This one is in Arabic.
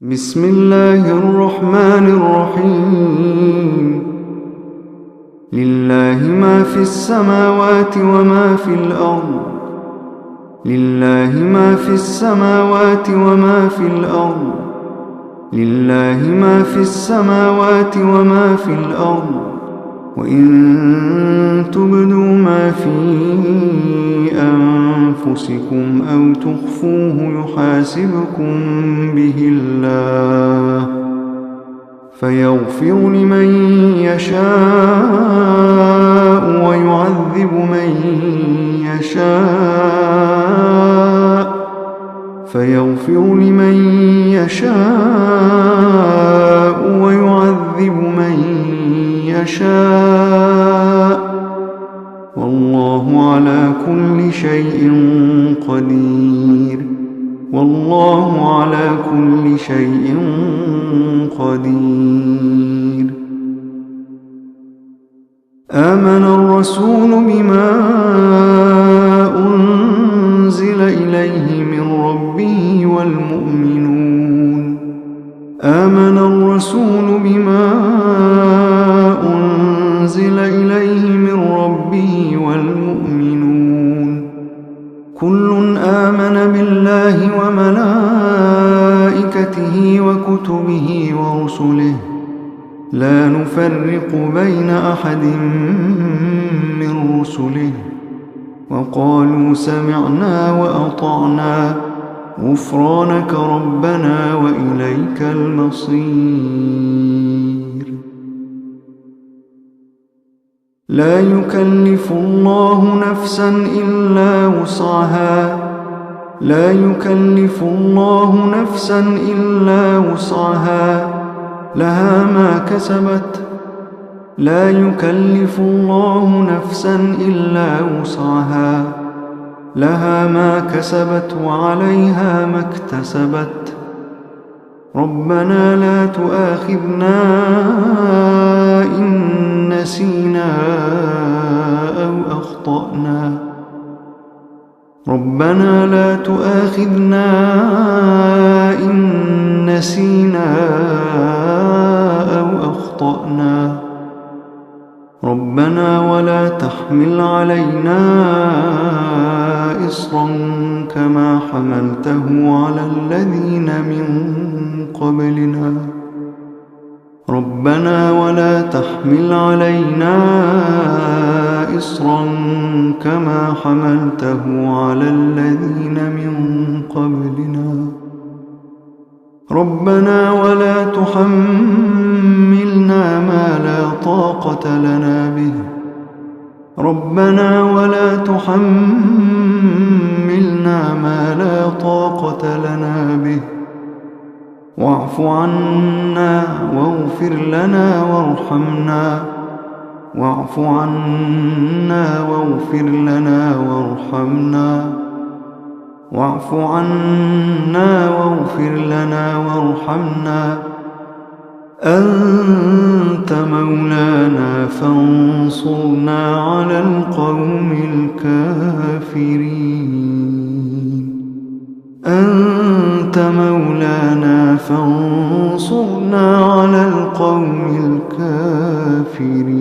بسم الله الرحمن الرحيم. لله ما في السماوات وما في الأرض. لله ما في السماوات وما في الأرض. لله ما في السماوات وما في الأرض. وإن تبدوا ما في أنفسكم أو تخفوه يحاسبكم به الله فيغفر لمن يشاء ويعذب من يشاء فيغفر لمن يشاء ويعذب من يشاء والله على كل شيء قدير. والله على كل شيء قدير. آمن الرسول بما أنزل إليه من ربه والمؤمنون. آمن الرسول بما أنزل إليه من ربه والمؤمنون كل آمن بالله وملائكته وكتبه ورسله لا نفرق بين أحد من رسله وقالوا سمعنا وأطعنا غفرانك ربنا وإليك المصير. لا يكلف الله نفسا إلا وسعها. لا يكلف الله نفسا إلا وسعها لها ما كسبت. لا يكلف الله نفسا إلا وسعها لها ما كسبت وعليها ما اكتسبت. ربنا لا تؤاخذنا إن نسينا أو أخطأنا. ربنا لا تؤاخذنا إن نسينا أو أخطأنا. ربنا ولا تحمل علينا إصرا كما حملته على الذين من قبلنا. ربنا ولا تحمل علينا إصرا كما حملته على الذين من قبلنا. ربنا ولا تحملنا ما لا طاقة لنا به. ربنا ولا تحملنا ما لا طاقة لنا به. واعف عنا واغفر لنا وارحمنا. واعف عنا واغفر لنا وارحمنا. واعف عنا واغفر لنا وارحمنا. أنت مولانا فانصرنا على القوم الكافرين. أنت مولانا فانصرنا على القوم الكافرين.